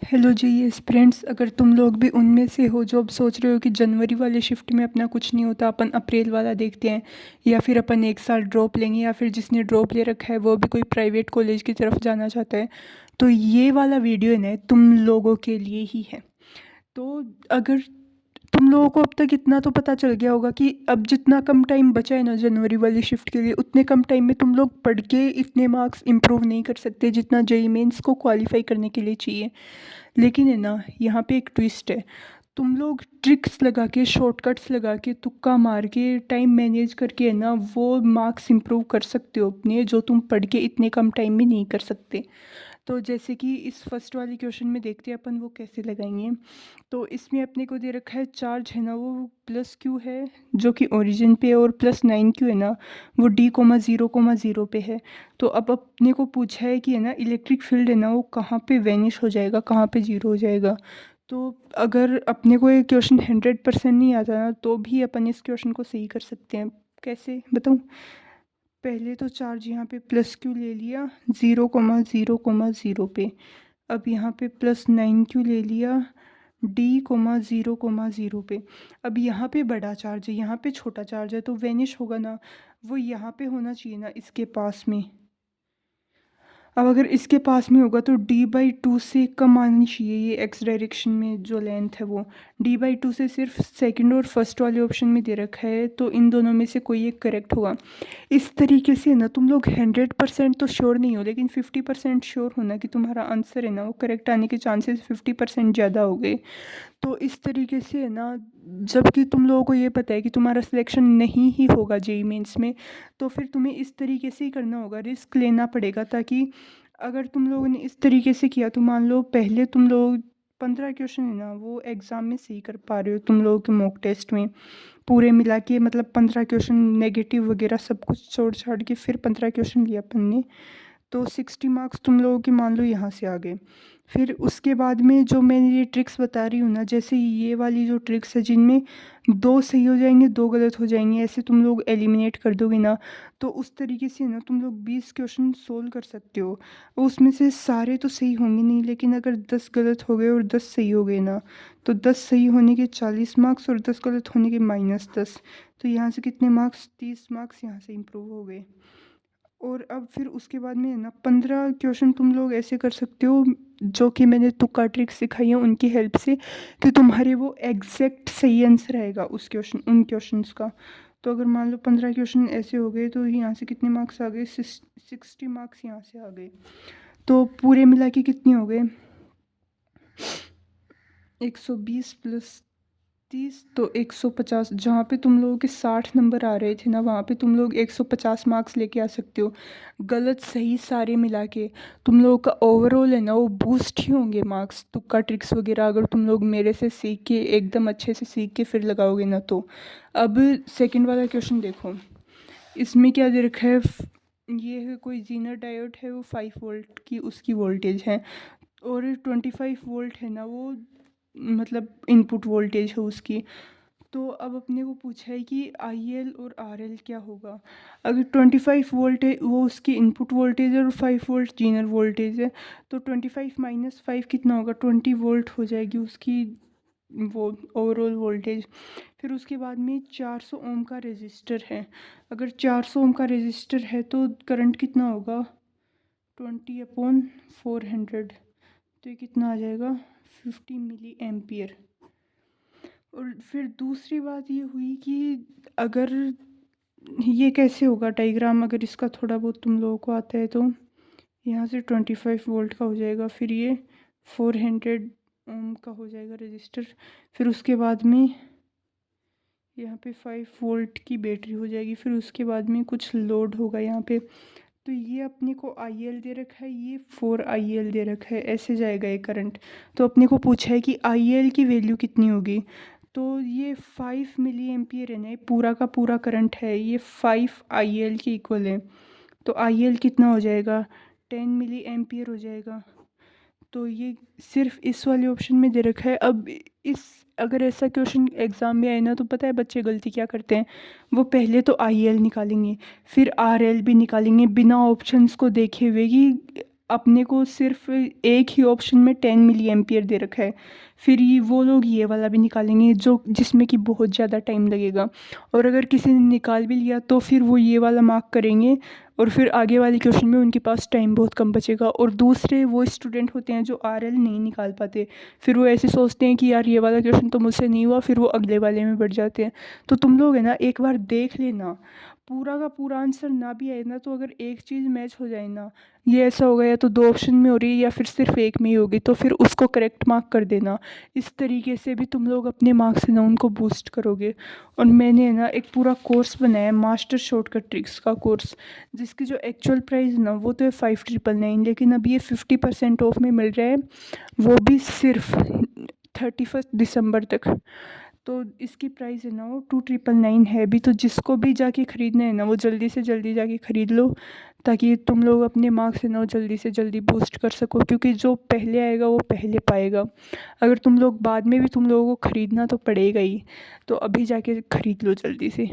Hello जी yes friends, अगर तुम लोग भी उनमें से हो जो अब सोच रहे हो कि जनवरी वाले शिफ्ट में अपना कुछ नहीं होता, अपन अप्रैल वाला देखते हैं या फिर अपन एक साल ड्रॉप लेंगे, या फिर जिसने ड्रॉप ले रखा है वो भी कोई प्राइवेट कॉलेज की तरफ जाना चाहता है, तो ये वाला वीडियो है ना तुम लोगों के लिए ही है। तो अगर तुम लोगों को अब तक इतना तो पता चल गया होगा कि अब जितना कम टाइम बचा है ना जनवरी वाली शिफ्ट के लिए, उतने कम टाइम में तुम लोग पढ़ के इतने मार्क्स इंप्रूव नहीं कर सकते जितना जेई मेंस को क्वालिफाई करने के लिए चाहिए। लेकिन है ना, यहाँ पे एक ट्विस्ट है। तुम लोग ट्रिक्स लगा के, शॉर्टकट्स लगा के, तुक्का मार के, टाइम मैनेज करके है ना वो मार्क्स इंप्रूव कर सकते हो अपने, जो तुम पढ़ के इतने कम टाइम में नहीं कर सकते। तो जैसे कि इस फर्स्ट वाले क्वेश्चन में देखते हैं अपन वो कैसे लगाएंगे। तो इसमें अपने को दे रखा है चार्ज है ना वो प्लस क्यू है जो कि ओरिजिन पे है, और प्लस 9 क्यू है ना वो D, 0, 0 पे है। तो अब अपने को पूछा है कि है ना इलेक्ट्रिक फील्ड है ना वो कहाँ पे वैनिश हो जाएगा, कहाँ पे जीरो हो जाएगा। तो अगर अपने को ये क्वेश्चन 100% नहीं आता ना तो भी अपन इस क्वेश्चन को सही कर सकते हैं। कैसे बताऊँ? पहले तो चार्ज यहाँ पे प्लस क्यू ले लिया 0, 0, 0 पे। अब यहाँ पे प्लस 9 क्यू ले लिया D, 0, 0 पे। अब यहाँ पे बड़ा चार्ज है, यहाँ पे छोटा चार्ज है, तो वेनिश होगा ना, वो यहाँ पे होना चाहिए ना इसके पास में। अब अगर इसके पास में होगा तो D/2 से कम आनी चाहिए ये एक्स डायरेक्शन में जो लेंथ है वो। D/2 से सिर्फ सेकंड और फर्स्ट वाले ऑप्शन में दे रखा है, तो इन दोनों में से कोई एक करेक्ट होगा। इस तरीके से ना तुम लोग 100% तो श्योर नहीं हो, लेकिन 50% श्योर होना कि तुम्हारा आंसर है ना वो करेक्ट आने के चांसेस 50% ज़्यादा हो गए। तो इस तरीके से है ना, जबकि तुम लोगों को ये पता है कि तुम्हारा सिलेक्शन नहीं ही होगा जेई मेंस में, तो फिर तुम्हें इस तरीके से ही करना होगा, रिस्क लेना पड़ेगा। ताकि अगर तुम लोगों ने इस तरीके से किया तो मान लो पहले तुम लोग 15 क्वेश्चन है ना वो एग्ज़ाम में सही कर पा रहे हो, तुम लोगों के मॉक टेस्ट में पूरे मिला के, मतलब 15 क्वेश्चन नेगेटिव वगैरह सब कुछ छोड़ छाड़ के फिर 15 क्वेश्चन लिया अपन ने, तो 60 मार्क्स तुम लोगों के मान लो यहाँ से आ गए। फिर उसके बाद में जो मैं ये ट्रिक्स बता रही हूँ ना, जैसे ये वाली जो ट्रिक्स है जिनमें दो सही हो जाएंगे दो गलत हो जाएंगे, ऐसे तुम लोग एलिमिनेट कर दोगे ना, तो उस तरीके से ना तुम लोग 20 क्वेश्चन सोल्व कर सकते हो। उसमें से सारे तो सही होंगे नहीं, लेकिन अगर 10 गलत हो गए और 10 सही हो गए ना, तो 10 सही होने के 40 मार्क्स और 10 गलत होने के -10। तो यहाँ से कितने मार्क्स, 30 मार्क्स यहाँ से इम्प्रूव हो गए। और अब फिर उसके बाद में है ना 15 क्वेश्चन तुम लोग ऐसे कर सकते हो, जो कि मैंने तुक्का ट्रिक सिखाई है उनकी हेल्प से, कि तुम्हारे वो एग्जैक्ट सही आंसर आएगा उस क्वेश्चन, उन क्वेश्चंस का। तो अगर मान लो 15 क्वेश्चन ऐसे हो गए तो यहाँ से कितने मार्क्स आ गए, 60 मार्क्स यहाँ से आ गए। तो पूरे मिला के कितने हो गए, 120 + 30, तो 150। जहाँ पे तुम लोगों के 60 नंबर आ रहे थे ना, वहाँ पे तुम लोग 150 मार्क्स लेके आ सकते हो। गलत सही सारे मिला के तुम लोगों का ओवरऑल है ना वो बूस्ट ही होंगे मार्क्स, तुक्का ट्रिक्स वगैरह अगर तुम लोग मेरे से सीख के, एकदम अच्छे से सीख के फिर लगाओगे ना तो। अब सेकंड वाला क्वेश्चन देखो, इसमें क्या दे रखा है, ये है कोई जीनर डायोड है, वो 5 वोल्ट की उसकी वोल्टेज है, और 25 वोल्ट है ना वो, मतलब इनपुट वोल्टेज है उसकी। तो अब अपने को पूछा है कि IL और RL क्या होगा। अगर 25 वोल्ट है वो उसकी इनपुट वोल्टेज है, और 5 वोल्ट जीनर वोल्टेज है, तो 25 - 5 कितना होगा, 20 वोल्ट हो जाएगी उसकी वो ओवरऑल वोल्टेज। फिर उसके बाद में 400 ओम का रेजिस्टर है। अगर 400 ओम का रेजिस्टर है तो करंट कितना होगा, 20/400। तो ये कितना आ जाएगा, 50 मिली एम्पियर। और फिर दूसरी बात ये हुई कि अगर ये कैसे होगा डायग्राम, अगर इसका थोड़ा बहुत तुम लोगों को आता है तो यहाँ से 25 वोल्ट का हो जाएगा, फिर ये 400 ओम का हो जाएगा रजिस्टर। फिर उसके बाद में यहाँ पे 5 वोल्ट की बैटरी हो जाएगी, फिर उसके बाद में कुछ लोड होगा यहाँ पे। तो ये अपने को IL दे रखा है, ये 4IL दे रखा है, ऐसे जाएगा ये करंट। तो अपने को पूछा है कि IL की वैल्यू कितनी होगी। तो ये 5 मिली एम्पियर है ना, ये पूरा का पूरा करंट है, ये 5IL के इक्वल है। तो IL कितना हो जाएगा, 10 मिली एम्पियर हो जाएगा। तो ये सिर्फ इस वाले ऑप्शन में दे रखा है। अब इस, अगर ऐसा क्वेश्चन एग्ज़ाम में आए ना तो पता है बच्चे गलती क्या करते हैं, वो पहले तो IL निकालेंगे, फिर RL भी निकालेंगे बिना ऑप्शंस को देखे हुए कि अपने को सिर्फ एक ही ऑप्शन में 10 मिली एम्पियर दे रखा है। फिर ये वो लोग ये वाला भी निकालेंगे जो जिसमें कि बहुत ज़्यादा टाइम लगेगा। और अगर किसी ने निकाल भी लिया तो फिर वो ये वाला मार्क करेंगे और फिर आगे वाले क्वेश्चन में उनके पास टाइम बहुत कम बचेगा। और दूसरे वो स्टूडेंट होते हैं जो आरएल नहीं निकाल पाते, फिर वो ऐसे सोचते हैं कि यार ये वाला क्वेश्चन तो मुझसे नहीं हुआ, फिर वो अगले वाले में बढ़ जाते हैं। तो तुम लोग है ना एक बार देख लेना, पूरा का पूरा आंसर ना भी आए ना तो अगर एक चीज़ मैच हो जाए ना, ये ऐसा होगा या तो दो ऑप्शन में हो रही है या फिर सिर्फ एक में ही होगी, तो फिर उसको करेक्ट मार्क कर देना। इस तरीके से भी तुम लोग अपने मार्क्स है ना उनको बूस्ट करोगे। और मैंने है ना एक पूरा कोर्स बनाया है, मास्टर शॉर्टकट ट्रिक्स का कोर्स, जिसकी जो एक्चुअल प्राइस ना वो तो है 5999, लेकिन अब ये 50% ऑफ में मिल रहा है, वो भी सिर्फ 31 दिसंबर तक। तो इसकी प्राइस है ना वो 2999 है भी। तो जिसको भी जाके ख़रीदना है ना वो जल्दी से जल्दी जाके ख़रीद लो, ताकि तुम लोग अपने मार्क्स है ना वो जल्दी से जल्दी बूस्ट कर सको, क्योंकि जो पहले आएगा वो पहले पाएगा। अगर तुम लोग बाद में भी तुम लोगों को ख़रीदना तो पड़ेगा ही, तो अभी जाके ख़रीद लो जल्दी से।